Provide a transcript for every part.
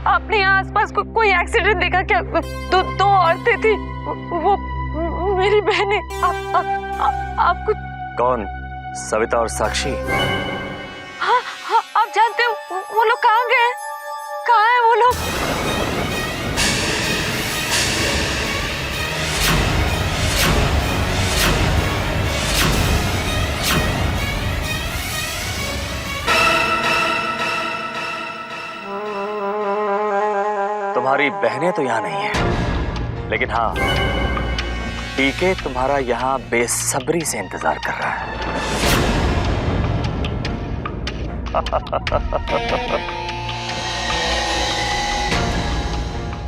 आपने यहाँ आसपास कोई एक्सीडेंट देखा क्या? दो औरतें थी, वो मेरी बहनें। आप कुछ? कौन? सविता और साक्षी? हाँ, आप जानते हो वो लोग कहाँ गए? कहाँ है वो लोग? तुम्हारी बहनें तो यहाँ नहीं है, लेकिन हाँ, पीके तुम्हारा यहाँ बेसब्री से इंतजार कर रहा है।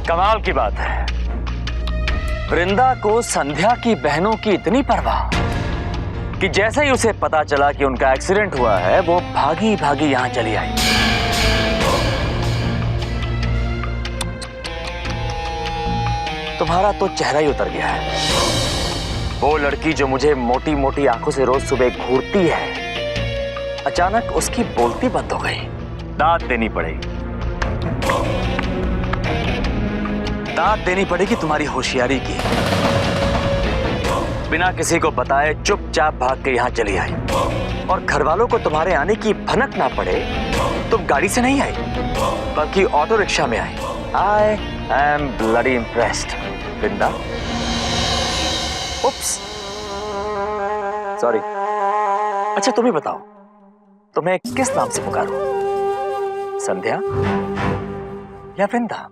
कमाल की बात है, वृंदा को संध्या की बहनों की इतनी परवाह कि जैसे ही उसे पता चला कि उनका एक्सीडेंट हुआ है, वो भागी भागी यहां चली आई। तुम्हारा तो चेहरा ही उतर गया है। वो लड़की जो मुझे मोटी मोटी आंखों से रोज सुबह घूरती है, अचानक उसकी बोलती बंद हो गई। दाद देनी पड़ेगी, दाद देनी पड़ेगी तुम्हारी होशियारी की। बिना किसी को बताए चुपचाप भाग के यहां चली आई, और घर वालों को तुम्हारे आने की भनक ना पड़े। तुम गाड़ी से नहीं आई, बल्कि ऑटो रिक्शा में आई। I am bloody impressed Vrinda. Oops, sorry. अच्छा तुम ही बताओ, तुम्हें किस नाम से पुकारूं? संध्या या वृंदा,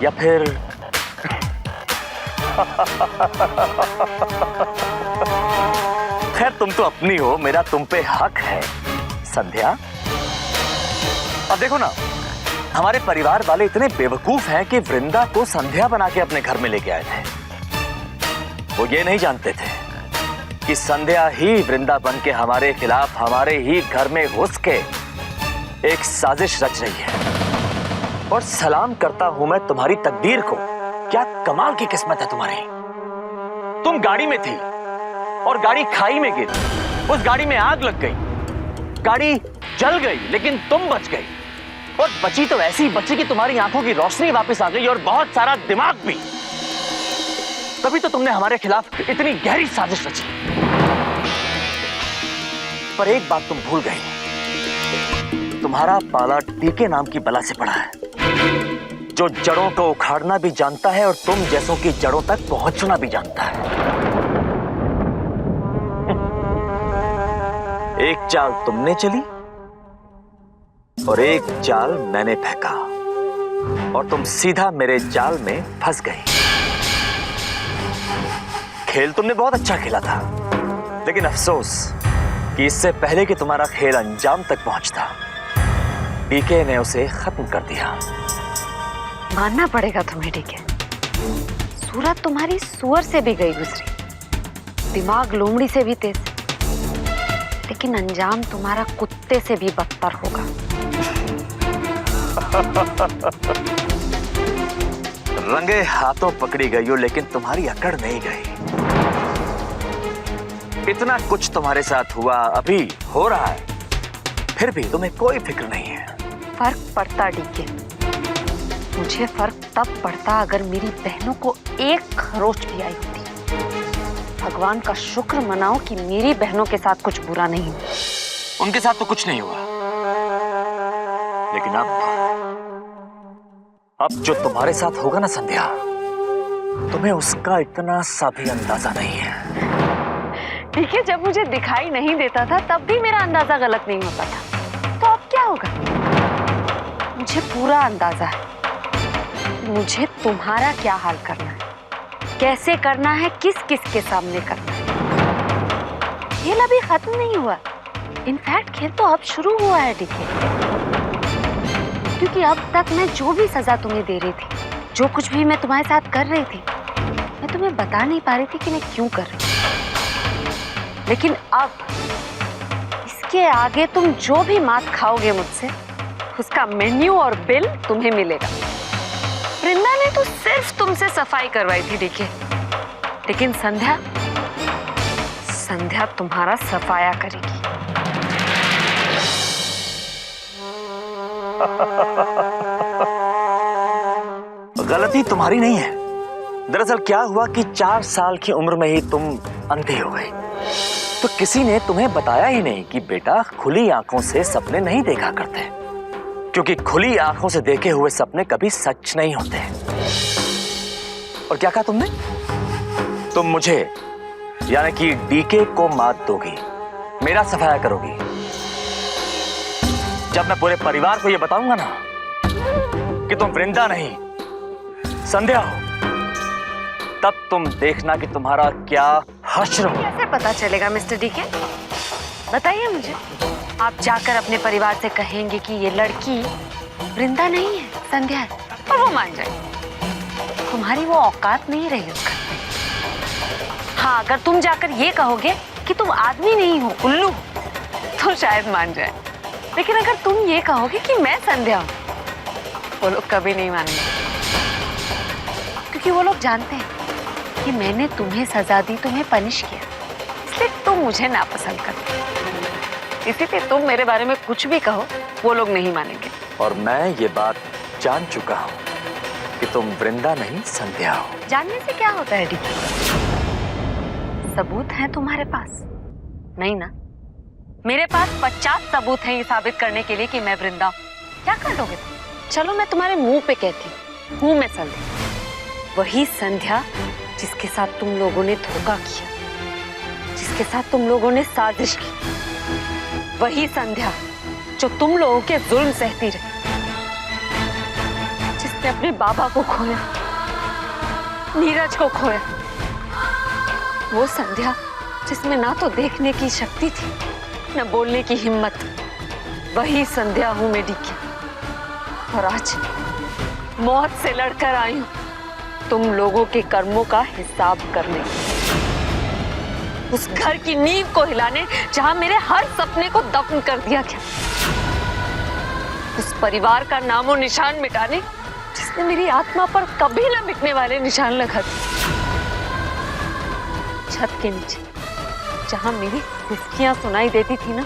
या फिर खैर तुम तो अपनी हो, मेरा तुम पे हक है संध्या। अब देखो ना, हमारे परिवार वाले इतने बेवकूफ हैं कि वृंदा को संध्या बना के अपने घर में लेके आए थे। वो ये नहीं जानते थे कि संध्या ही वृंदा बन के हमारे खिलाफ हमारे ही घर में घुस के एक साजिश रच रही है। और सलाम करता हूं मैं तुम्हारी तकदीर को। क्या कमाल की किस्मत है तुम्हारी। तुम गाड़ी में थी और गाड़ी खाई में गिरी, उस गाड़ी में आग लग गई, गाड़ी जल गई, लेकिन तुम बच गई। और बची तो ऐसी बची कि तुम्हारी आंखों की रोशनी वापस आ गई और बहुत सारा दिमाग भी। तभी तो तुमने हमारे खिलाफ इतनी गहरी साजिश रची। पर एक बात तुम भूल गई, तुम्हारा पाला टीके नाम की बला से पड़ा है, जो जड़ों को उखाड़ना भी जानता है और तुम जैसों की जड़ों तक पहुंचना भी जानता है। एक चाल तुमने चली और एक चाल मैंने फेंका, और तुम सीधा मेरे जाल में फंस गई। खेल तुमने बहुत अच्छा खेला था, लेकिन अफसोस कि इससे पहले कि तुम्हारा खेल अंजाम तक पहुंचता, पीके ने उसे खत्म कर दिया। मानना पड़ेगा तुम्हें डीके, सूरत तुम्हारी सुअर से भी गई गुजरी, दिमाग लोमड़ी से भी तेज, लेकिन अंजाम तुम्हारा कुत्ते से भी बदतर होगा। रंगे हाथों पकड़ी गई हो, लेकिन तुम्हारी अकड़ नहीं गई। इतना कुछ तुम्हारे साथ हुआ, अभी हो रहा है, फिर भी तुम्हें कोई फिक्र नहीं है। फर्क पड़ता डीके, मुझे फर्क तब पड़ता अगर मेरी बहनों को एक खरोच भी आई होती। भगवान का शुक्र मनाओ कि मेरी बहनों के साथ कुछ बुरा नहीं हुआ। उनके साथ तो कुछ नहीं हुआ, लेकिन अब जो तुम्हारे साथ होगा ना संध्या, तुम्हें उसका इतना सा भी अंदाजा नहीं है। ठीक है, जब मुझे दिखाई नहीं देता था तब भी मेरा अंदाजा गलत नहीं होता था, तो अब क्या होगा? मुझे पूरा अंदाजा है मुझे तुम्हारा क्या हाल करना है, कैसे करना है, किस किस के सामने करना है। खेल अभी खत्म नहीं हुआ, इनफैक्ट खेल तो अब शुरू हुआ है डीके। क्योंकि अब तक मैं जो भी सजा तुम्हें दे रही थी, जो कुछ भी मैं तुम्हारे साथ कर रही थी, मैं तुम्हें बता नहीं पा रही थी कि मैं क्यों कर रही थी। लेकिन अब इसके आगे तुम जो भी मात खाओगे मुझसे, उसका मेन्यू और बिल तुम्हें मिलेगा। वृंदा ने तो सिर्फ तुमसे सफाई करवाई थी डीके, लेकिन संध्या तुम्हारा सफाया करेगी। गलती तुम्हारी नहीं है। दरअसल क्या हुआ कि 4 साल की उम्र में ही तुम अंधे हो गए, तो किसी ने तुम्हें बताया ही नहीं कि बेटा खुली आंखों से सपने नहीं देखा करते, क्योंकि खुली आंखों से देखे हुए सपने कभी सच नहीं होते। और क्या कहा तुमने? तुम मुझे यानी कि डीके को मात दोगी, मेरा सफाया करोगी। जब मैं पूरे परिवार को यह बताऊंगा ना कि तुम वृंदा नहीं संध्या हो, तब तुम देखना कि तुम्हारा क्या हश्र हो। कैसे पता चलेगा मिस्टर डीके? बताइए मुझे। आप जाकर अपने परिवार से कहेंगे कि ये लड़की वृंदा नहीं है, संध्या है, और वो मान जाए। तुम्हारी वो औकात नहीं रही उसका। हाँ, अगर तुम जाकर ये कहोगे कि तुम आदमी नहीं हो, उल्लू, तो शायद मान जाए। लेकिन अगर तुम ये कहोगे कि मैं संध्या हूं, वो लोग कभी नहीं मानेंगे, क्योंकि वो लोग जानते हैं कि मैंने तुम्हें सजा दी, तुम्हें पनिश किया, इसलिए तुम मुझे नापसंद करते। इसीलिए तुम मेरे बारे में कुछ भी कहो, वो लोग नहीं मानेंगे। और मैं ये बात जान चुका हूं कि तुम वृंदा नहीं संध्या हो। जानने से क्या होता है डीके? सबूत है तुम्हारे पास? नहीं ना? मेरे पास 50 सबूत हैं ये साबित करने के लिए कि मैं वृंदा हूं। क्या कर लोगे तुम? चलो मैं तुम्हारे मुंह पे कहती हूँ मैं संध्या, वही संध्या जिसके साथ तुम लोगों ने धोखा किया, जिसके साथ तुम लोगों ने साजिश की, वही संध्या जो तुम लोगों के जुल्म सहती रही, जिसने अपने बाबा को खोया, नीरज को खोया, वो संध्या जिसमें ना तो देखने की शक्ति थी न बोलने की हिम्मत। वही संध्या हूं मैं डीके, और आज मौत से लड़कर आई हूं तुम लोगों के कर्मों का हिसाब करने, उस घर की नींव को हिलाने जहां मेरे हर सपने को दफन कर दिया गया, उस परिवार का नामो निशान मिटाने जिसने मेरी आत्मा पर कभी न मिटने वाले निशान लगा दिए। छत के नीचे जहां मेरी खुशियां सुनाई देती थी ना,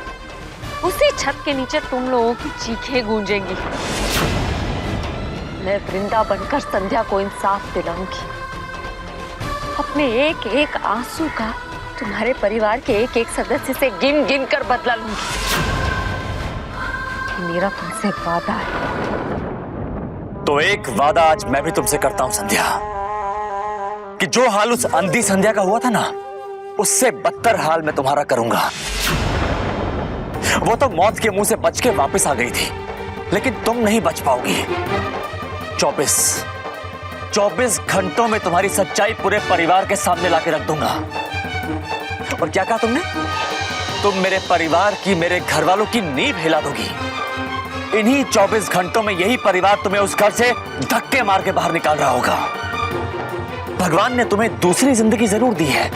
उसी छत के नीचे तुम लोगों की चीखें गूंजेंगी। मैं वृंदा बनकर संध्या को इंसाफ दिलाऊंगी, अपने एक एक आंसू का तुम्हारे परिवार के एक एक सदस्य से गिन गिन कर बदला लूंगी। मेरा तुमसे वादा है। तो एक वादा आज मैं भी तुमसे करता हूं संध्या, कि जो हाल उस अंधी संध्या का हुआ था ना, उससे बदतर हाल मैं तुम्हारा करूंगा। वो तो मौत के मुंह से बच के वापस आ गई थी, लेकिन तुम नहीं बच पाओगी। 24 घंटों में तुम्हारी सच्चाई पूरे परिवार के सामने लाके रख दूंगा। और क्या कहा तुमने? तुम मेरे परिवार की, मेरे घर वालों की नींव हिला दोगी। इन्हीं 24 घंटों में यही परिवार तुम्हें उस घर से धक्के मार के बाहर निकाल रहा होगा। भगवान ने तुम्हें दूसरी जिंदगी जरूर दी है,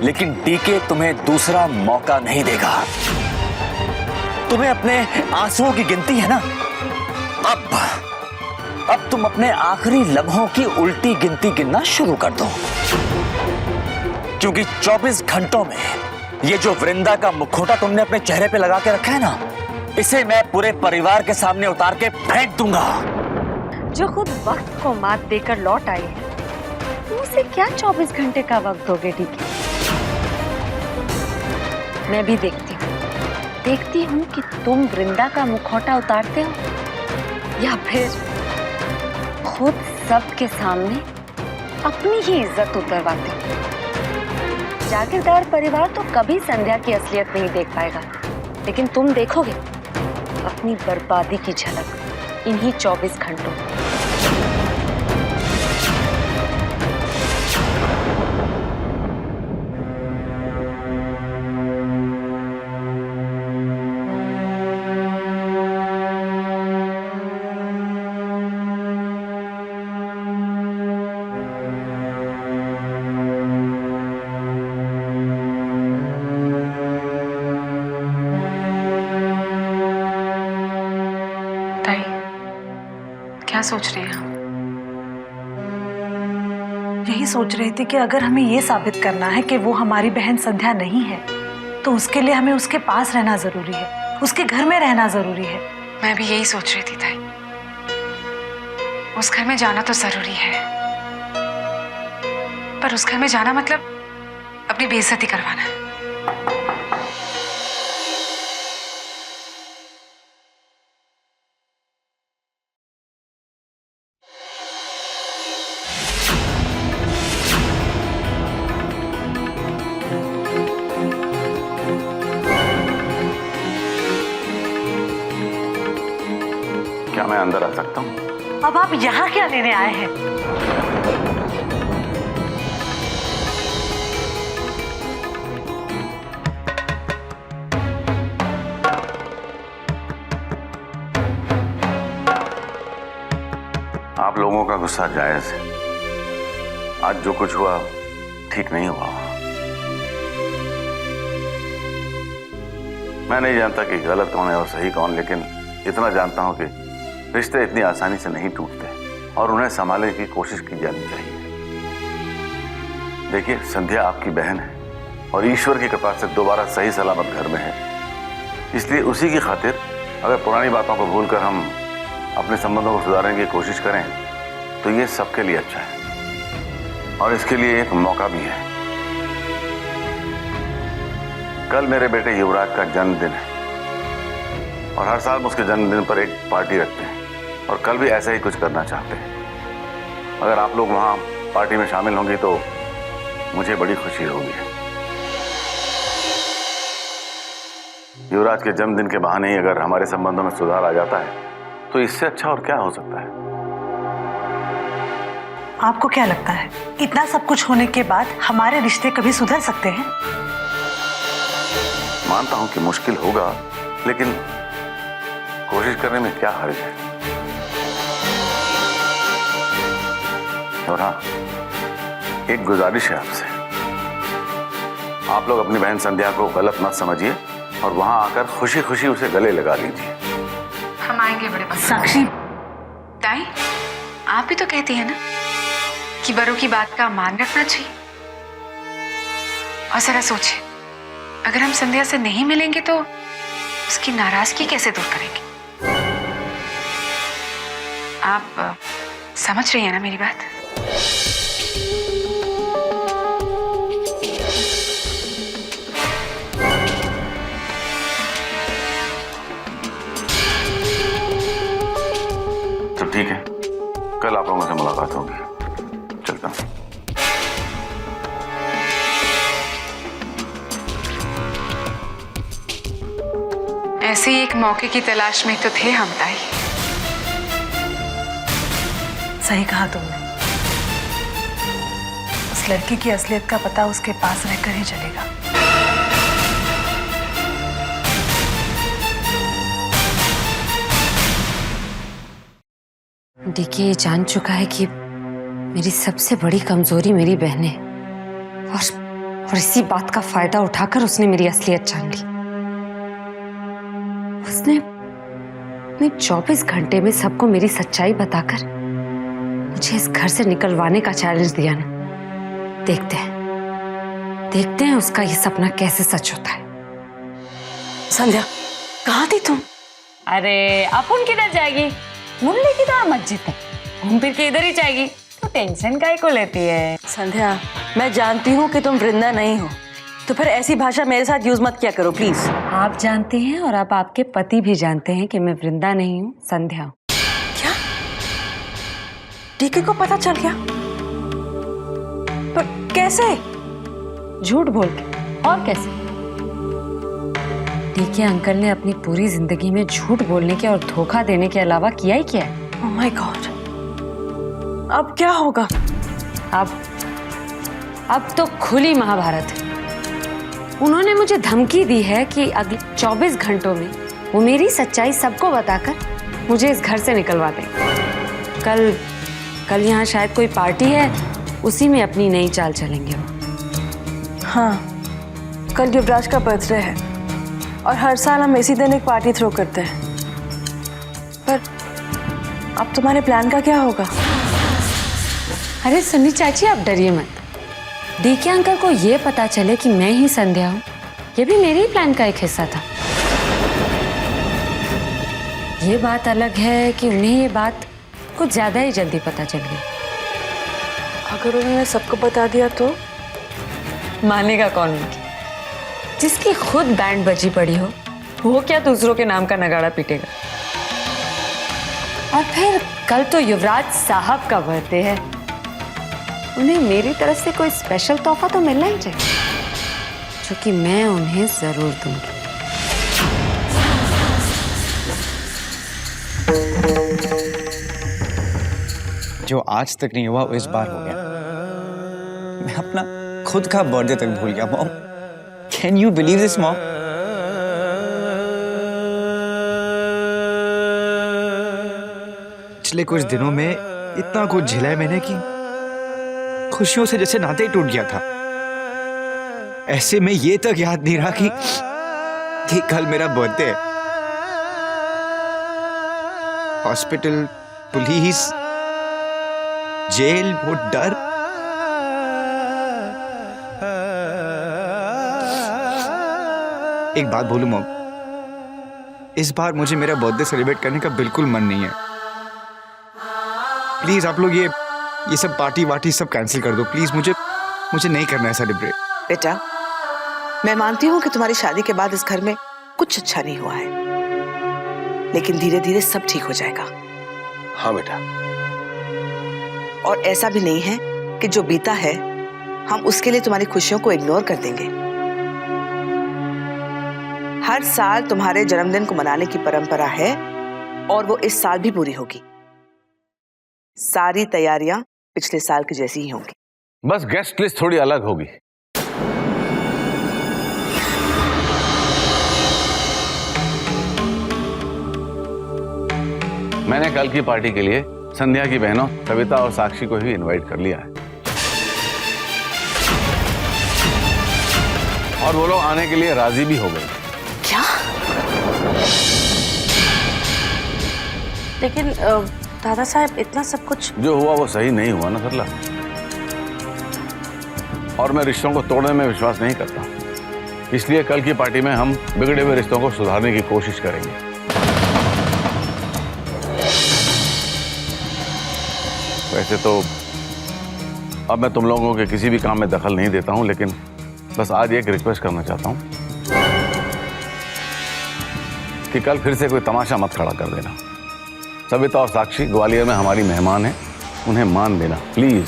लेकिन डीके तुम्हें दूसरा मौका नहीं देगा। तुम्हें अपने आंसुओं की गिनती है ना, अब तुम अपने आखिरी लम्हों की उल्टी गिनती गिनना शुरू कर दो, क्योंकि 24 घंटों में ये जो वृंदा का मुखौटा तुमने अपने चेहरे पे लगा के रखा है ना, इसे मैं पूरे परिवार के सामने उतार के फेंक दूंगा। जो खुद वक्त को मात देकर लौट आई है, उसे क्या 24 घंटे का वक्त दोगे डीके? मैं भी देखती हूँ कि तुम वृंदा का मुखौटा उतारते हो या फिर खुद सबके सामने अपनी ही इज्जत उतरवाते हो। जागीरदार परिवार तो कभी संध्या की असलियत नहीं देख पाएगा, लेकिन तुम देखोगे अपनी बर्बादी की झलक इन्हीं 24 घंटों में। क्या सोच रही हैं? यही सोच रही थी कि अगर हमें ये साबित करना है कि वो हमारी बहन संध्या नहीं है, तो उसके लिए हमें उसके पास रहना जरूरी है, उसके घर में रहना जरूरी है। मैं भी यही सोच रही थी ताई। उस घर में जाना तो जरूरी है, पर उस घर में जाना मतलब अपनी बेइज्जती करवाना है। क्या मैं अंदर आ सकता हूँ? अब आप यहाँ क्या लेने आए हैं? आप लोगों का गुस्सा जायज है। आज जो कुछ हुआ ठीक नहीं हुआ। मैं नहीं जानता कि गलत कौन है और सही कौन, लेकिन इतना जानता हूं कि रिश्ते इतनी आसानी से नहीं टूटते और उन्हें संभालने की कोशिश की जानी चाहिए। देखिए, संध्या आपकी बहन है और ईश्वर की कृपा से दोबारा सही सलामत घर में है। इसलिए उसी की खातिर अगर पुरानी बातों को भूलकर हम अपने संबंधों को सुधारने की कोशिश करें तो ये सबके लिए अच्छा है और इसके लिए एक मौका भी है। कल मेरे बेटे युवराज का जन्मदिन है और हर साल हम उसके जन्मदिन पर एक पार्टी रखते हैं और कल भी ऐसा ही कुछ करना चाहते हैं। अगर आप लोग वहां पार्टी में शामिल होंगी तो मुझे बड़ी खुशी होगी। युवराज के जन्मदिन के बहाने ही अगर हमारे संबंधों में सुधार आ जाता है तो इससे अच्छा और क्या हो सकता है। आपको क्या लगता है इतना सब कुछ होने के बाद हमारे रिश्ते कभी सुधर सकते हैं? मानता हूं कि मुश्किल होगा, लेकिन कोशिश करने में क्या हर्ज है। और हाँ, एक गुजारिश है आपसे। आप लोग अपनी बहन संध्या को गलत मत समझिए और वहां आकर खुशी खुशी उसे गले लगा लीजिए। हम आएंगे बड़े बस। साक्षी, ताई, आप भी तो कहती है ना कि बड़ों की बात का मान रखना चाहिए। और जरा सोचिए, अगर हम संध्या से नहीं मिलेंगे तो उसकी नाराजगी कैसे दूर करेंगे? आप समझ रही हैं ना मेरी बात? तो ठीक है, कल आप लोगों से मुलाकात होगी। चलता हूं। ऐसे ही एक मौके की तलाश में तो थे हम ताई। सही कहा तुमने। उस लड़की की असलियत का पता उसके पास रहकर ही चलेगा। देखिए, ये जान चुका है कि मेरी सबसे बड़ी कमजोरी मेरी बहन है और इसी बात का फायदा उठाकर उसने मेरी असलियत जान ली। उसने 24 घंटे में सबको मेरी सच्चाई बताकर मुझे इस घर से निकलवाने का चैलेंज दिया ना। देखते हैं उसका ये सपना कैसे सच होता है। संध्या, कहाँ थी तुम? अरे अपन किधर जाएगी? मुरली की तो मस्जिद है, घूम फिर के इधर ही जाएगी, तो टेंशन काहे को लेती है? संध्या, मैं जानती हूँ कि तुम वृंदा नहीं हो, तो फिर ऐसी भाषा मेरे साथ यूज मत किया करो प्लीज। आप जानते हैं और अब आपके पति भी जानते हैं कि मैं वृंदा नहीं हूँ, संध्या हूँ। क्या? डीके को पता चल गया? पर कैसे? झूठ बोल के, और कैसे? डीके अंकल ने अपनी पूरी जिंदगी में झूठ बोलने के और धोखा देने के अलावा किया ही क्या है। ओह माय गॉड, अब क्या होगा? अब तो खुली महाभारत है। उन्होंने मुझे धमकी दी है कि अगले 24 घंटों में वो मेरी सच्चाई सबको बताकर मुझे इस घर से निकलवा दें। कल यहाँ शायद कोई पार्टी है, उसी में अपनी नई चाल चलेंगे वो। हाँ, कल युवराज का बर्थडे है और हर साल हम इसी दिन एक पार्टी थ्रो करते हैं। पर अब तुम्हारे प्लान का क्या होगा? अरे सन्नी चाची, आप डरिए मत। डीके अंकल को ये पता चले कि मैं ही संध्या हूँ, ये भी मेरे ही प्लान का एक हिस्सा था। ये बात अलग है कि उन्हें ये बात कुछ ज्यादा ही जल्दी पता चल गई। अगर उन्होंने सबको बता दिया तो? मानेगा कौन उनकी? जिसकी खुद बैंड बजी पड़ी हो वो क्या दूसरों के नाम का नगाड़ा पीटेगा। और फिर कल तो युवराज साहब का बर्थडे है, उन्हें मेरी तरफ से कोई स्पेशल तोहफा तो मिलना ही चाहिए, जो कि मैं उन्हें जरूर दूंगी। जो आज तक नहीं हुआ वो इस बार हो गया। मैं अपना खुद का बर्थडे तक भूल गया। Mom, can you believe this mom? पिछले कुछ दिनों में इतना कुछ झेला है मैंने कि खुशियों से जैसे नाते ही टूट गया था। ऐसे में ये तक याद नहीं रहा कि कल मेरा बर्थडे है। हॉस्पिटल, पुलिस, जेल, वो डर। एक बात बोलूं मॉम, इस बार मुझे मेरा बर्थडे सेलिब्रेट करने का बिल्कुल मन नहीं है। प्लीज आप लोग ये सब पार्टी वार्टी सब कैंसिल कर दो प्लीज। मुझे नहीं करना है सेलिब्रेट। बेटा, मैं मानती हूँ कि तुम्हारी शादी के बाद इस घर में कुछ अच्छा नहीं हुआ है, लेकिन धीरे धीरे सब ठीक हो जाएगा। हाँ बेटा। और ऐसा भी नहीं है कि जो बीता है हम उसके लिए तुम्हारी खुशियों को इग्नोर कर देंगे। हर साल तुम्हारे जन्मदिन को मनाने की परंपरा है और वो इस साल भी पूरी होगी। सारी तैयारियां पिछले साल की जैसी ही होंगी। बस गेस्ट लिस्ट थोड़ी अलग होगी। मैंने कल की पार्टी के लिए संध्या की बहनों कविता और साक्षी को ही इनवाइट कर लिया है, और वो लोग आने के लिए राजी भी हो गए। क्या? लेकिन दादा साहब, इतना सब कुछ जो हुआ वो सही नहीं हुआ ना सरला, और मैं रिश्तों को तोड़ने में विश्वास नहीं करता। इसलिए कल की पार्टी में हम बिगड़े हुए रिश्तों को सुधारने की कोशिश करेंगे। वैसे तो अब मैं तुम लोगों के किसी भी काम में दखल नहीं देता हूं, लेकिन बस आज एक रिक्वेस्ट करना चाहता हूं कि कल फिर से कोई तमाशा मत खड़ा कर देना। सविता और साक्षी ग्वालियर में हमारी मेहमान हैं, उन्हें मान देना प्लीज।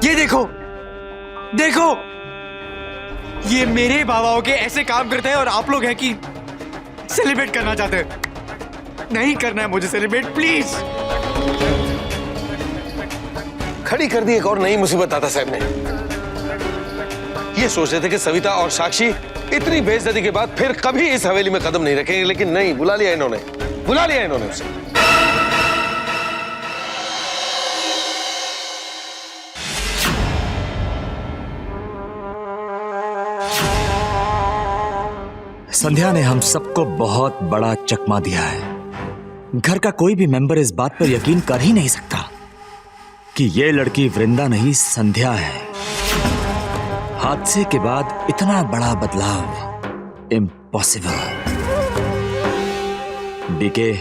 ये देखो, ये मेरे बाबाओं के ऐसे काम करते हैं और आप लोग हैं कि सेलिब्रेट करना चाहते हैं। नहीं करना है मुझे सेलिब्रेट, प्लीज। खड़ी कर दी एक और नई मुसीबत दादा साहब ने। ये सोच रहे थे कि सविता और साक्षी इतनी बेइज्जती के बाद फिर कभी इस हवेली में कदम नहीं रखेंगे, लेकिन नहीं, बुला लिया इन्होंने उसे। संध्या ने हम सबको बहुत बड़ा चकमा दिया है। घर का कोई भी मेंबर इस बात पर यकीन कर ही नहीं सकता कि ये लड़की वृंदा नहीं संध्या है। हादसे के बाद इतना बड़ा बदलाव इम्पॉसिबल। बीके,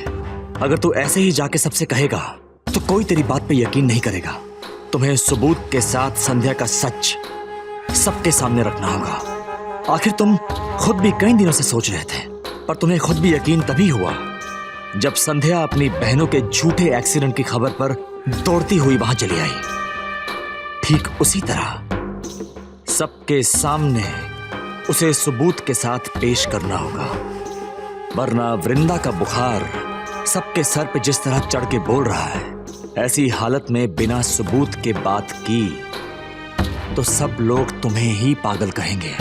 अगर तू ऐसे ही जाके सबसे कहेगा तो कोई तेरी बात पे यकीन नहीं करेगा। तुम्हें सबूत के साथ संध्या का सच सबके सामने रखना होगा। आखिर तुम खुद भी कई दिनों से सोच रहे थे, पर तुम्हें खुद भी यकीन तभी हुआ जब संध्या अपनी बहनों के झूठे एक्सीडेंट की खबर पर दौड़ती हुई वहां चली आई। ठीक उसी तरह सबके सामने उसे सबूत के साथ पेश करना होगा, वरना वृंदा का बुखार सबके सर पे जिस तरह चढ़ के बोल रहा है, ऐसी हालत में बिना सबूत के बात की तो सब लोग तुम्हें ही पागल कहेंगे।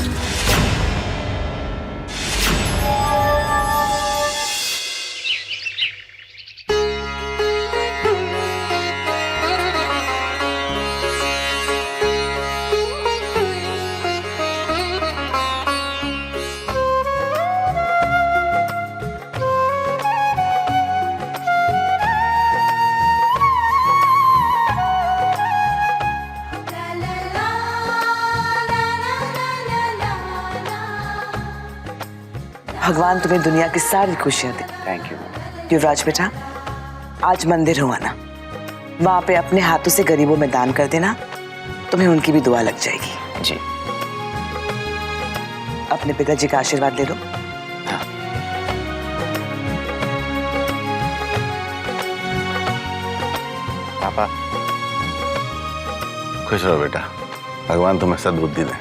भगवान तुम्हें दुनिया की सारी खुशियां दे। Thank you. युवराज बेटा, आज मंदिर हुआ ना, वहां पे अपने हाथों से गरीबों में दान कर देना, तुम्हें उनकी भी दुआ लग जाएगी। जी। अपने पिताजी का आशीर्वाद ले लो। पापा खुश रहो बेटा, भगवान तुम्हें सद्बुद्धि दे।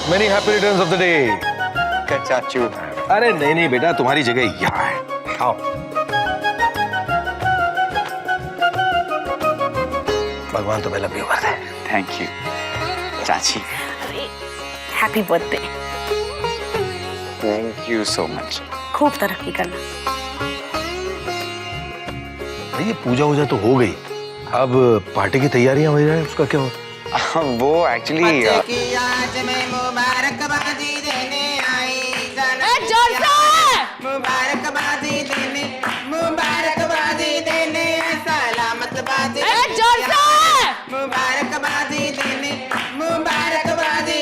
Many happy returns of the day. चाचू। अरे नहीं नहीं बेटा, तुम्हारी जगह यहाँ है, आओ। भगवान तुम्हें लंबी उम्र दे। थैंक यू चाची। Happy birthday. Thank you so much. खूब तरक्की करना। ये पूजा वूजा तो हो गई, अब पार्टी की तैयारियां हो रही है, उसका क्या हो? वो एक्चुअली मुबारकबादी देने सलामतबादी मुबारकबादी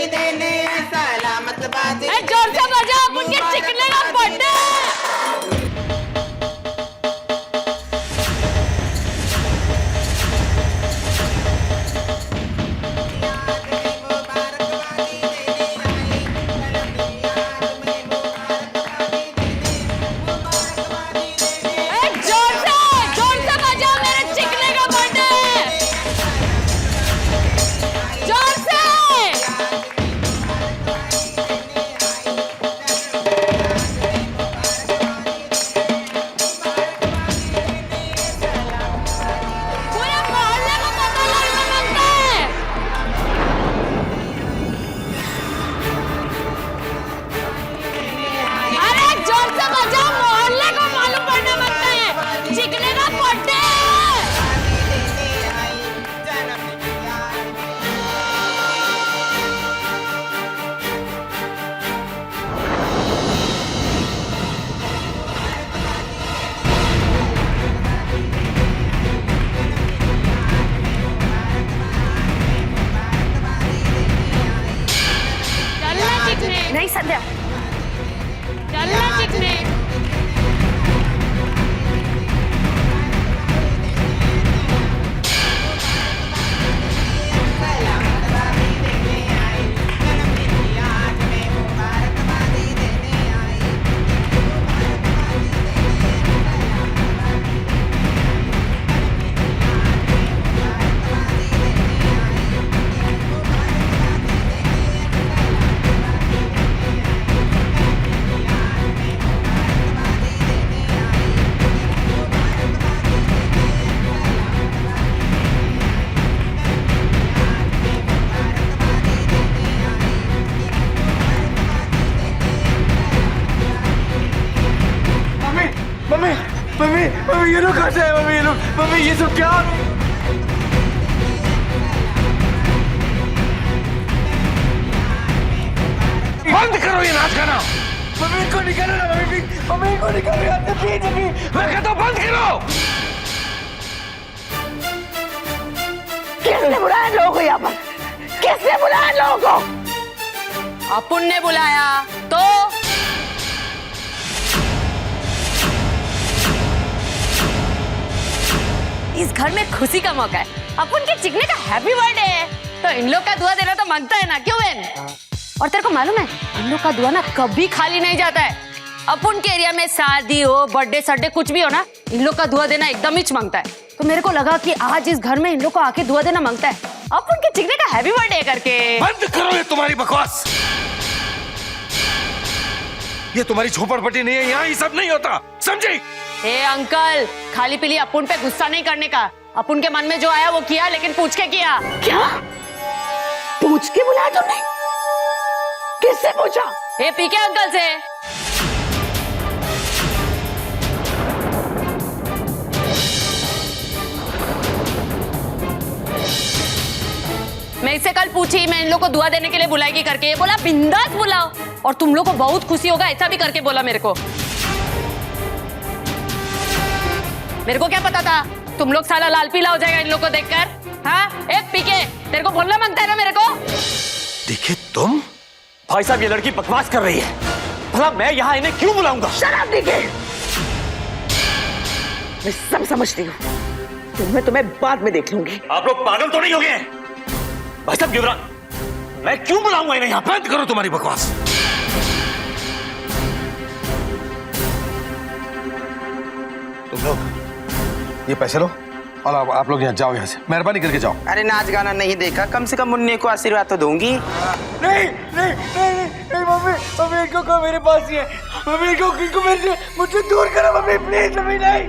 देने सलामतबादी। जोर से बजाओ, मुझे चिकने का बर्थडे। नहीं संध्या, चलना चिकने। मम्मी ये लोग कैसे है? मम्मी ये लोग, मम्मी ये सब क्या? बंद करो ये नाच गाना। मम्मी इनको निकालो ना, मम्मी इनको निकालो यार, प्लीज मम्मी। मैं कहता हूं बंद करो। किसने बुलाया लोगों को यहाँ पर? किसने बुलाया लोगों को? अपुन ने बुलाया तो इस घर में खुशी का मौका है, अपुन के चिकने का हैप्पी बर्थडे है, तो इन लोग का दुआ देना तो मांगता है ना, क्यों बहन? और तेरे को मालूम है इन लोग का दुआ ना कभी खाली नहीं जाता है। अपुन के एरिया में शादी हो, बर्थडे सड्डे कुछ भी हो ना, इन लोग का दुआ देना एकदम ही मांगता है। तो मेरे को लगा कि आज इस घर में इन लोग को आके दुआ देना मांगता है, अपुन के चिकने का हैप्पी बर्थडे करके। बंद करो ये तुम्हारी बकवास। ये तुम्हारी झोपड़पट्टी नहीं है, यहाँ ये सब नहीं होता, समझी? ए अंकल, खाली पीली अपुन पे गुस्सा नहीं करने का। अपुन के मन में जो आया वो किया, लेकिन पूछ के किया। क्या पूछ के बुलाया तुमने? किससे पूछा? ए पीके अंकल से। मैं इससे कल पूछी, मैं इन लोग को दुआ देने के लिए बुलाएगी करके, ये बोला बिंदास बुलाओ और तुम लोग को बहुत खुशी होगा, ऐसा भी करके बोला मेरे को। मेरे को क्या पता था तुम लोग साला लाल पीला हो जाएगा इन लोगों को देखकर। हाँ ए पीके, तेरे को बोलना मांगता है ना मेरे को। देखिए तुम, भाई साहब ये लड़की बकवास कर रही है। भला मैं यहाँ इन्हें क्यों बुलाऊंगा? शराब देके मैं सब समझती हूँ, मैं तुम्हें बाद में देख लूंगी। आप लोग पागल तो नहीं हो गए? भाई साहब युवराज, मैं क्यों बुलाऊंगा इन्हें यहाँ? बंद करो तुम्हारी बकवास। तुम लोग ये पैसे लो और आप लोग यहाँ जाओ, यहाँ से मेहरबानी करके जाओ। अरे नाच गाना नहीं देखा, कम से कम मुन्ने को आशीर्वाद तो दूंगी। नहीं नहीं नहीं नहीं मम्मी, मम्मी इनको को मेरे पास ही है। मम्मी इनको मेरे मुझे दूर करो मम्मी, प्लीज मम्मी। नहीं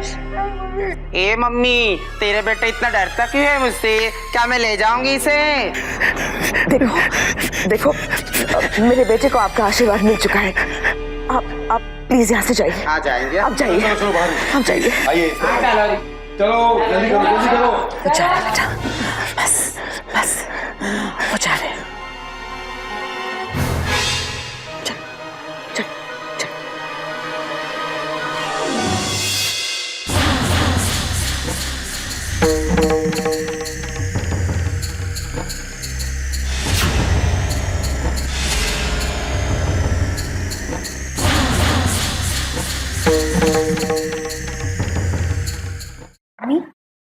ए मम्मी, तेरे बेटे इतना डरता क्यों है मुझसे? क्या मैं ले जाऊंगी इसे? देखो देखो, मेरे बेटे को आपका आशीर्वाद मिल चुका है। आप प्लीज यहाँ से जाइए। आ जाएंगे, आप जाइए, आप जाइए। आइए चलो, जल्दी करो जल्दी करो। वो जा रहे हैं बेटा, बस बस वो जा रहे हैं। चल चल चल।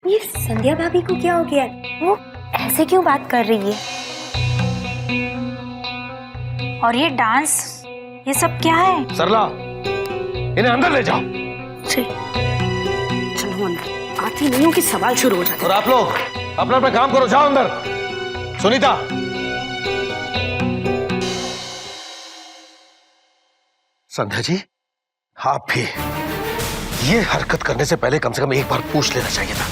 ये संध्या भाभी को क्या हो गया? वो ऐसे क्यों बात कर रही है? और ये डांस, ये सब क्या है? सरला, इन्हें अंदर ले जाओ। चलो अंदर, आती नहीं हूँ कि सवाल शुरू हो जाते। और आप लोग अपना अपना काम करो, जाओ अंदर। सुनीता, संध्या जी, आप भी ये हरकत करने से पहले कम से कम एक बार पूछ लेना चाहिए था।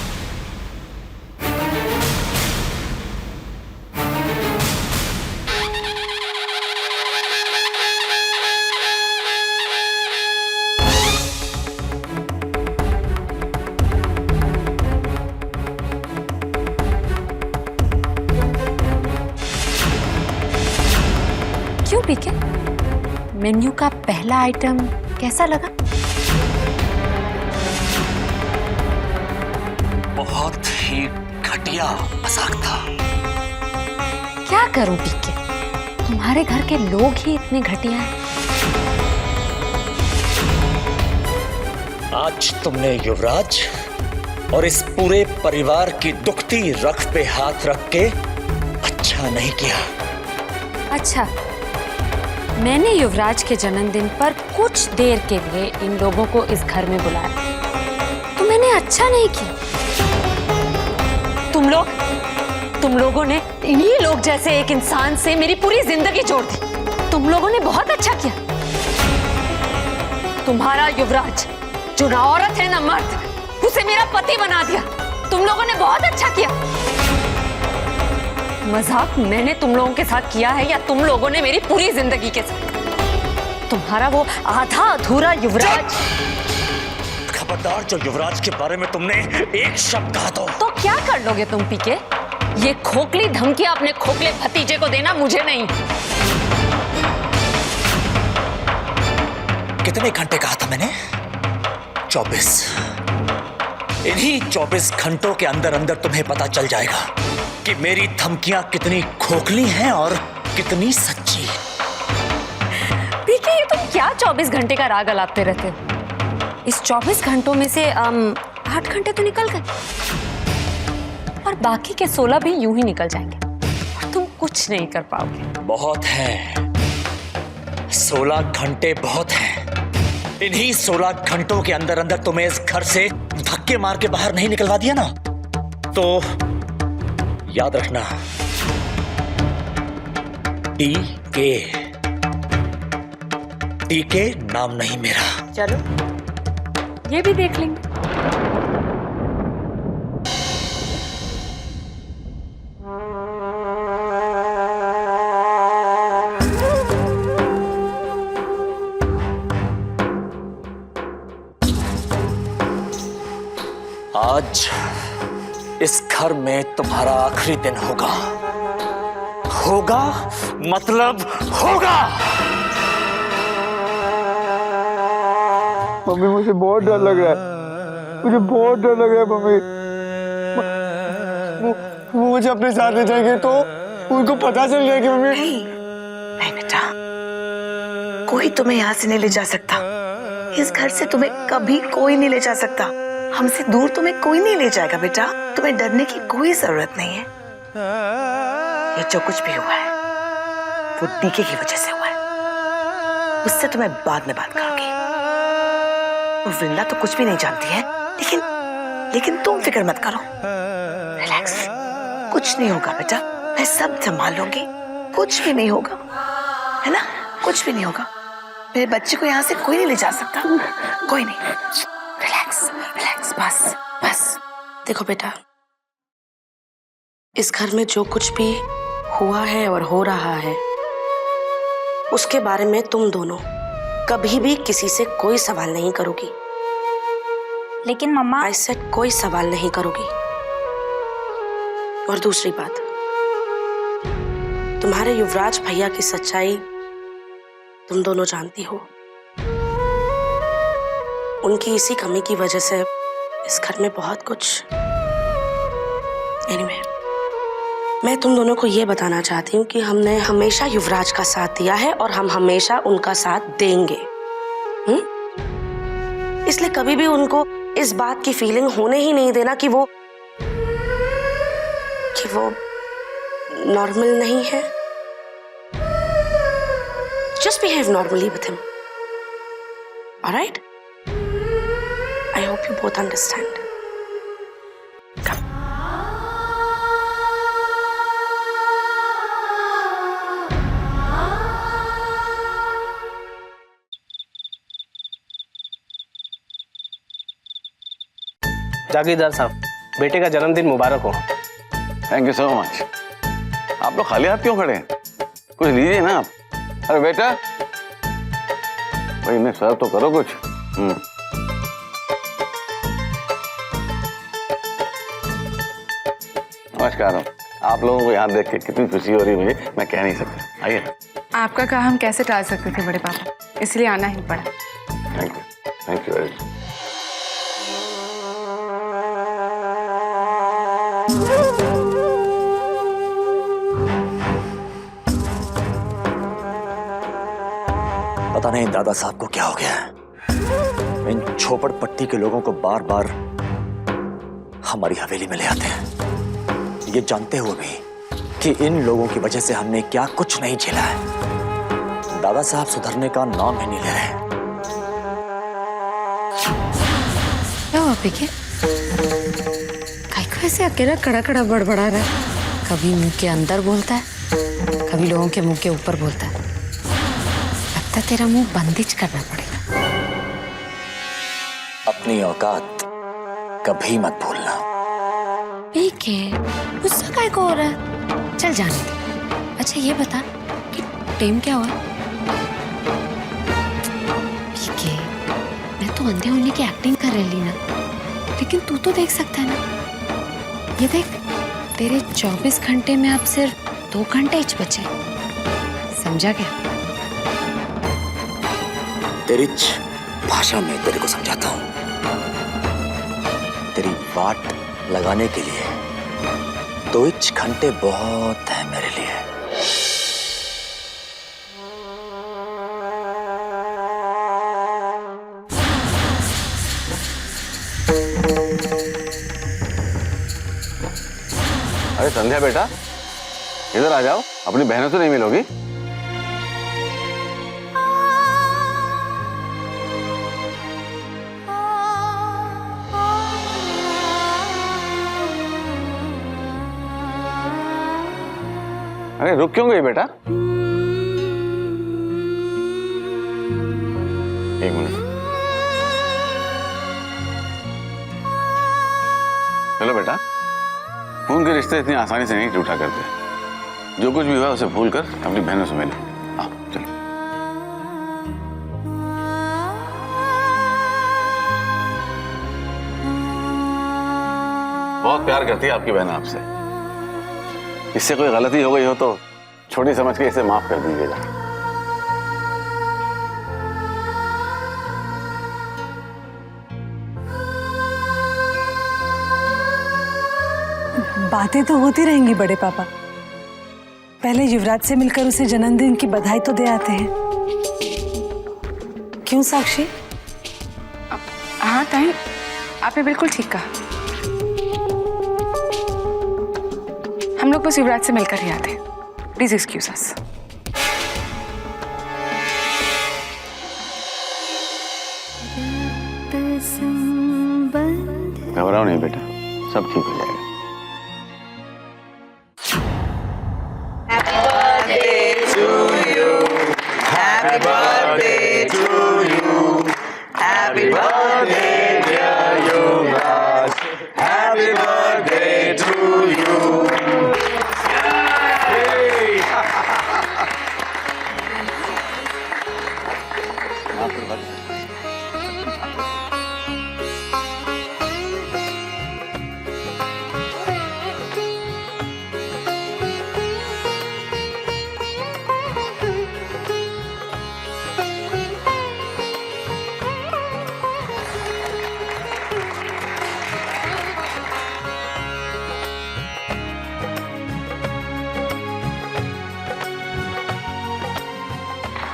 क्यों पीके? मेन्यू का पहला आइटम कैसा लगा? बहुत ही घटिया मजाक था। क्या करूं पीके, तुम्हारे घर के लोग ही इतने घटिया हैं। आज तुमने युवराज और इस पूरे परिवार की दुखती रख पे हाथ रख के अच्छा नहीं किया। अच्छा, मैंने युवराज के जन्मदिन पर कुछ देर के लिए इन लोगों को इस घर में बुलाया, तो मैंने अच्छा नहीं किया। तुम लोगों ने इन्हीं लोग जैसे एक इंसान से मेरी पूरी जिंदगी जोड़ दी। तुम लोगों ने बहुत अच्छा किया। तुम्हारा युवराज जो ना औरत है ना मर्द, उसे मेरा पति बना दिया। तुम लोगों ने बहुत अच्छा किया। मजाक मैंने तुम लोगों के साथ किया है या तुम लोगों ने मेरी पूरी जिंदगी के साथ? तुम्हारा वो आधा अधूरा युवराज। खबरदार, जो युवराज के बारे में तुमने एक शब्द कहा तो क्या कर लोगे तुम पीके? ये खोखली धमकियां अपने खोखले भतीजे को देना मुझे नहीं। कितने घंटे कहा था मैंने? 24। इन्हीं 24 घंटों के अंदर अंदर तुम्हें पता चल जाएगा कि मेरी धमकियां कितनी खोखली हैं और कितनी सच्ची। पीके, ये तुम क्या 24 घंटे का राग अलापते रहते हो? इस 24 घंटों में से 8 घंटे तो निकल गए और बाकी के 16 भी यूं ही निकल जाएंगे और तुम कुछ नहीं कर पाओगे। बहुत है, 16 घंटे बहुत हैं। इन्हीं 16 घंटों के अंदर अंदर तुम्हें इस घर से धक्के मार के बाहर नहीं निकलवा दिया ना, तो याद रखना, टीके नाम नहीं मेरा। चलो ये भी देख लेंगे। आज इस घर में तुम्हारा आखिरी दिन होगा। होगा मतलब होगा। मम्मी, मुझे बहुत डर लग रहा है। मुझे बहुत डर लग रहा है मम्मी। वो मुझे अपने साथ ले जाएंगे तो उनको पता चल जाएगा मम्मी। नहीं बेटा, कोई तुम्हें यहाँ से नहीं ले जा सकता। इस घर से तुम्हें कभी कोई नहीं ले जा सकता। हमसे दूर तुम्हें कोई नहीं ले जाएगा बेटा। तुम्हें डरने की कोई जरूरत नहीं है। ये जो कुछ भी हुआ है वो डीके की वजह से हुआ है। उससे तुम्हें बाद में बात करूंगी। वो वृंदा तो कुछ भी नहीं जानती है, लेकिन तुम फिक्र मत करो। रिलैक्स, कुछ नहीं होगा बेटा। मैं सब संभाल लूंगी, कुछ भी नहीं होगा, है ना? कुछ भी नहीं होगा। मेरे बच्चे को यहाँ से कोई नहीं ले जा सकता, कोई नहीं। रिलैक्स रिलैक्स, बस बस। देखो बेटा, इस घर में जो कुछ भी हुआ है और हो रहा है उसके बारे में तुम दोनों कभी भी किसी से कोई सवाल नहीं करोगी। लेकिन मम्मा, आई सेड कोई सवाल नहीं करोगी। और दूसरी बात, तुम्हारे युवराज भैया की सच्चाई तुम दोनों जानती हो। उनकी इसी कमी की वजह से इस घर में बहुत कुछ। एनीवे, मैं तुम दोनों को ये बताना चाहती हूँ कि हमने हमेशा युवराज का साथ दिया है और हम हमेशा उनका साथ देंगे। इसलिए कभी भी उनको इस बात की फीलिंग होने ही नहीं देना कि वो नॉर्मल नहीं है। Just behave normally with him. All right? I hope you both understand. Come. जागीरदार साहब, बेटे का जन्मदिन मुबारक हो। Thank you so much. आप लोग खाली हाथ क्यों खड़े हैं? कुछ लीजिए ना आप। अरे बेटा, भाई इन्हें सर्व तो करो कुछ। नमस्कार। आप लोगों को यहाँ देख के कितनी खुशी हो रही है मुझे, मैं कह नहीं सकता। आइए। आपका काम हम कैसे टाल सकते थे बड़े पापा, इसलिए आना ही पड़ा। Thank you very much. पता नहीं दादा साहब को क्या हो गया है। इन झोपड़पट्टी के लोगों को बार बार हमारी हवेली में ले आते हैं, ये जानते हुए भी कि इन लोगों की वजह से हमने क्या कुछ नहीं झेला है। दादा साहब सुधरने का नाम ही नहीं ले रहे। क्या हुआ पीके? काहे को ऐसे अकेला खड़ा खड़ा बड़बड़ा रहा है? कभी मुंह के अंदर बोलता है, कभी लोगों के मुंह के ऊपर बोलता है। लगता है तेरा मुंह बंदिश करना पड़ेगा। अपनी औकात कभी मत भूलना। पीके, गुस्सा काहे को हो रहा है? चल जाने दे। अच्छा ये बता कि टेम क्या हुआ? पीके, मैं तो अंधे होने की एक्टिंग कर रही ना, लेकिन तू तो देख सकता है ना। ये देख, तेरे 24 घंटे में अब सिर्फ 2 घंटे ही बचे। समझा क्या? तेरी भाषा में तेरे को समझाता हूं। तेरी वाट लगाने के लिए 2 घंटे बहुत है मेरे लिए। अरे संध्या बेटा, इधर आ जाओ। अपनी बहनों से नहीं मिलोगी? अरे रुक क्यों गई बेटा? एक मिनट। चलो बेटा, खून के रिश्ते इतनी आसानी से नहीं टूटा करते। जो कुछ भी हुआ उसे भूल कर अपनी बहनों से मिलो। आओ चलो। बहुत प्यार करती है आपकी बहन आपसे। इससे कोई गलती हो गई हो तो छोटी समझ के इसे माफ कर दीजिएगा। बातें तो होती रहेंगी बड़े पापा। पहले युवराज से मिलकर उसे जन्मदिन की बधाई तो दे आते हैं। क्यों साक्षी? हाँ ताई, आपने बिल्कुल ठीक कहा। हम लोग बस युवराज से मिलकर ही आते हैं। प्लीज एक्सक्यूज अस। घबराओ नहीं बेटा, सब ठीक हो जाएगा। Happy birthday to you. Happy birthday, dear Yuvraj. Happy birthday to you.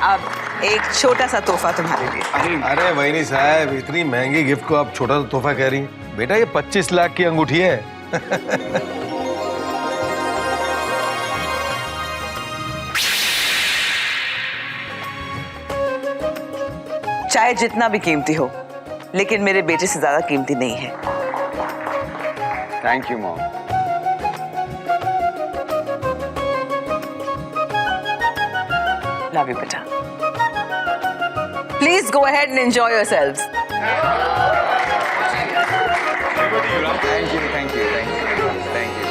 अब एक छोटा सा तोहफा तुम्हारे लिए। अरे वहीनी साहब, इतनी महंगी गिफ्ट को आप छोटा सा तोहफा कह रही? बेटा ये 25 लाख की अंगूठी है। चाहे जितना भी कीमती हो, लेकिन मेरे बेटे से ज्यादा कीमती नहीं है। Thank you mom. Love you बेटा। Please go ahead and enjoy yourselves. Thank you, thank you, thank you, thank you, thank you.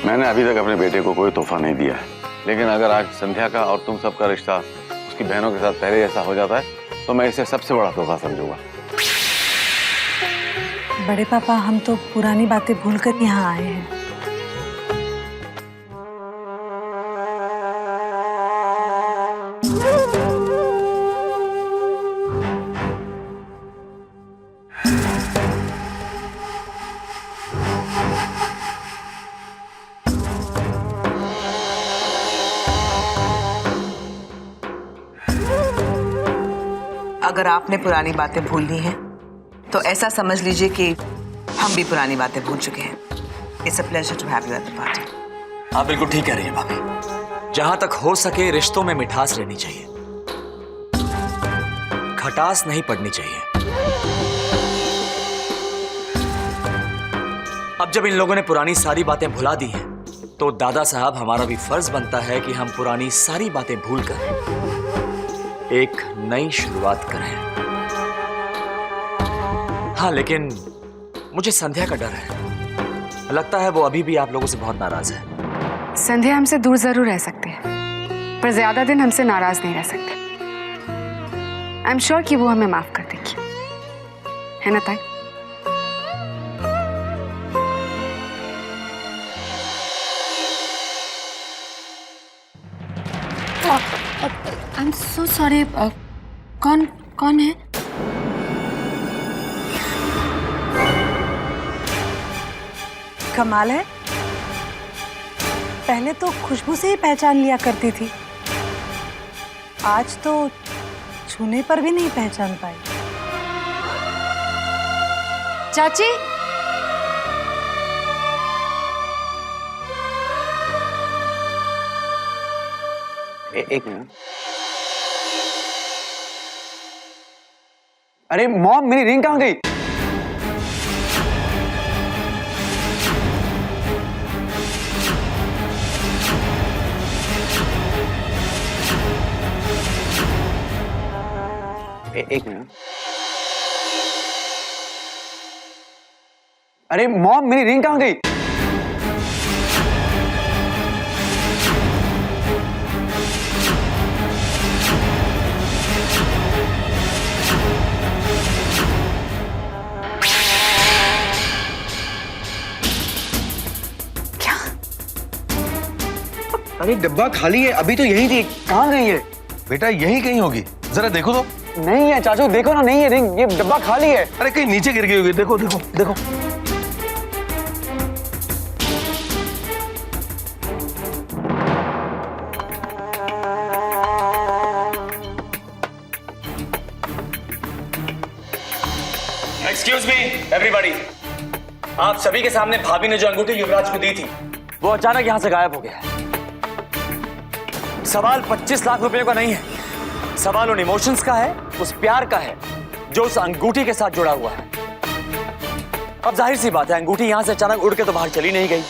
मैंने अभी तक अपने बेटे को कोई तोहफा नहीं दिया है, लेकिन अगर आज संध्या का और तुम सबका रिश्ता उसकी बहनों के साथ पहले जैसा हो जाता है तो मैं इसे सबसे बड़ा तोहफा समझूंगा। बड़े पापा, हम तो पुरानी बातें भूलकर यहाँ आए हैं। अगर आपने पुरानी बातें भूलनी है तो ऐसा समझ लीजिए कि हम भी पुरानी बातें भूल चुके हैं। It's a pleasure to have you at the party. आप बिल्कुल ठीक कह रही हैं भाभी। जहां तक हो सके रिश्तों में मिठास रहनी चाहिए, खटास नहीं पड़नी चाहिए। अब जब इन लोगों ने पुरानी सारी बातें भुला दी हैं, तो दादा साहब हमारा भी फर्ज बनता है कि हम पुरानी सारी बातें भूलकर एक नई शुरुआत करें। हाँ, लेकिन मुझे संध्या का डर है। लगता है वो अभी भी आप लोगों से बहुत नाराज है। संध्या हमसे दूर जरूर रह सकते हैं, पर ज्यादा दिन हमसे नाराज नहीं रह सकते। आई एम श्योर कि वो हमें माफ कर देगी, है ना ताई? I am so sorry. कौन है? कमाल है, पहले तो खुशबू से ही पहचान लिया करती थी, आज तो छूने पर भी नहीं पहचान पाई। चाची, एक मिनट। अरे मॉम, मेरी रिंग कहाँ गई? एक मिनट। अरे मॉम, मेरी रिंग कहाँ गई? अरे डब्बा खाली है, अभी तो यही थी, कहाँ गई है? बेटा यही कहीं होगी, जरा देखो तो। नहीं है चाचू, देखो ना, नहीं है रिंग, ये डब्बा खाली है। अरे कहीं नीचे गिर गई होगी, देखो देखो देखो। एक्सक्यूज मी एवरीबॉडी, आप सभी के सामने भाभी ने जो अंगूठी युवराज को दी थी वो अचानक यहां से गायब हो गया है। सवाल 25 लाख रुपए का नहीं है, सवाल उन इमोशंस का है, उस प्यार का है जो उस अंगूठी के साथ जुड़ा हुआ है। अब जाहिर सी बात है, अंगूठी यहां से अचानक उड़ के तो बाहर चली नहीं गई।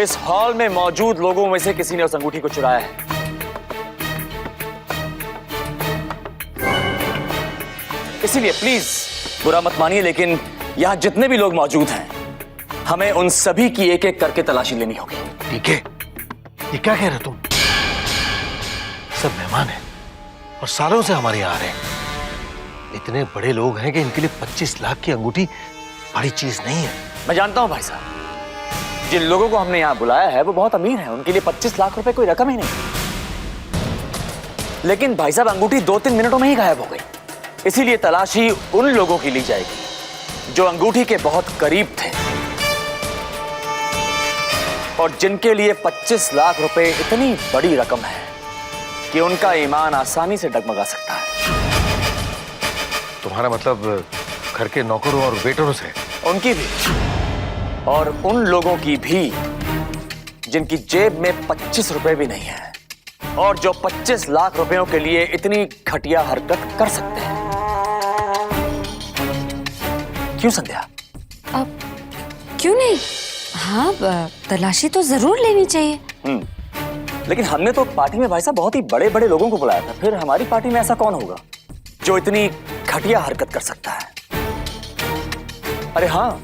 इस हॉल में मौजूद लोगों में से किसी ने उस अंगूठी को चुराया है। इसीलिए प्लीज बुरा मत मानिए, लेकिन यहां जितने भी लोग मौजूद हैं हमें उन सभी की एक एक करके तलाशी लेनी होगी। ठीक है, ये क्या कह रहे तुम? सब मेहमान हैं और सालों से हमारे यहाँ आ रहे हैं। इतने बड़े लोग हैं कि इनके लिए 25 लाख की अंगूठी बड़ी चीज नहीं है। मैं जानता हूं भाई साहब, जिन लोगों को हमने यहां बुलाया है वो बहुत अमीर हैं, उनके लिए 25 लाख रुपए कोई रकम ही नहीं। लेकिन भाई साहब, अंगूठी 2-3 मिनटों में ही गायब हो गई। इसीलिए तलाशी उन लोगों की ली जाएगी जो अंगूठी के बहुत करीब थे और जिनके लिए 25 लाख रुपए इतनी बड़ी रकम है कि उनका ईमान आसानी से डगमगा सकता है। तुम्हारा मतलब घर के नौकरों और वेटरों से? उनकी भी, और उन लोगों की भी जिनकी जेब में 25 रुपए भी नहीं है और जो 25 लाख रुपयों के लिए इतनी घटिया हरकत कर सकते हैं। क्यों संध्या? अब क्यों नहीं? हाँ, तलाशी तो जरूर लेनी चाहिए। लेकिन हमने तो पार्टी में भाई साहब बहुत ही बड़े बड़े लोगों को बुलाया था, फिर हमारी पार्टी में ऐसा कौन होगा जो इतनी घटिया हरकत कर सकता है? अरे हाँ,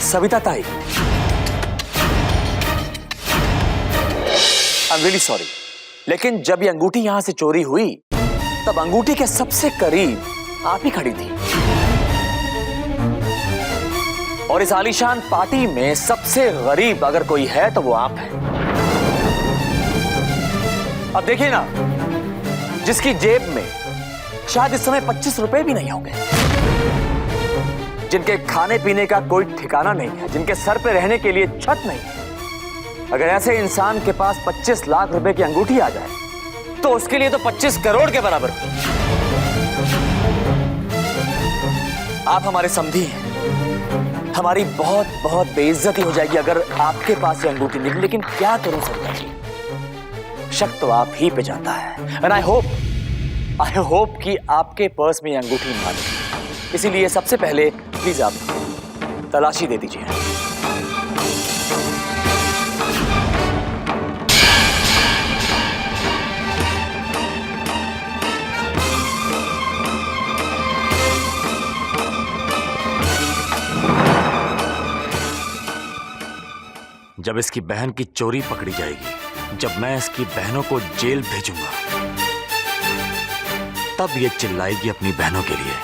सविता ताई। आई एम रियली सॉरी, लेकिन जब ये अंगूठी यहां से चोरी हुई तब अंगूठी के सबसे करीब आप ही खड़ी थी और इस आलीशान पार्टी में सबसे गरीब अगर कोई है तो वो आप हैं। अब देखिए ना, जिसकी जेब में शायद इस समय 25 रुपए भी नहीं होंगे, जिनके खाने पीने का कोई ठिकाना नहीं है, जिनके सर पे रहने के लिए छत नहीं है, अगर ऐसे इंसान के पास 25 लाख रुपए की अंगूठी आ जाए तो उसके लिए तो 25 करोड़ के बराबर। आप हमारे समधी हैं, हमारी बहुत बहुत बेइज्जती हो जाएगी अगर आपके पास ये अंगूठी निकली। लेकिन क्या करूं संध्या जी, शक तो आप ही पे जाता है। एंड आई होप कि आपके पर्स में ये अंगूठी ना निकले। इसीलिए सबसे पहले प्लीज आप तलाशी दे दीजिए। जब इसकी बहन की चोरी पकड़ी जाएगी, जब मैं इसकी बहनों को जेल भेजूंगा, तब ये चिल्लाएगी अपनी बहनों के लिए।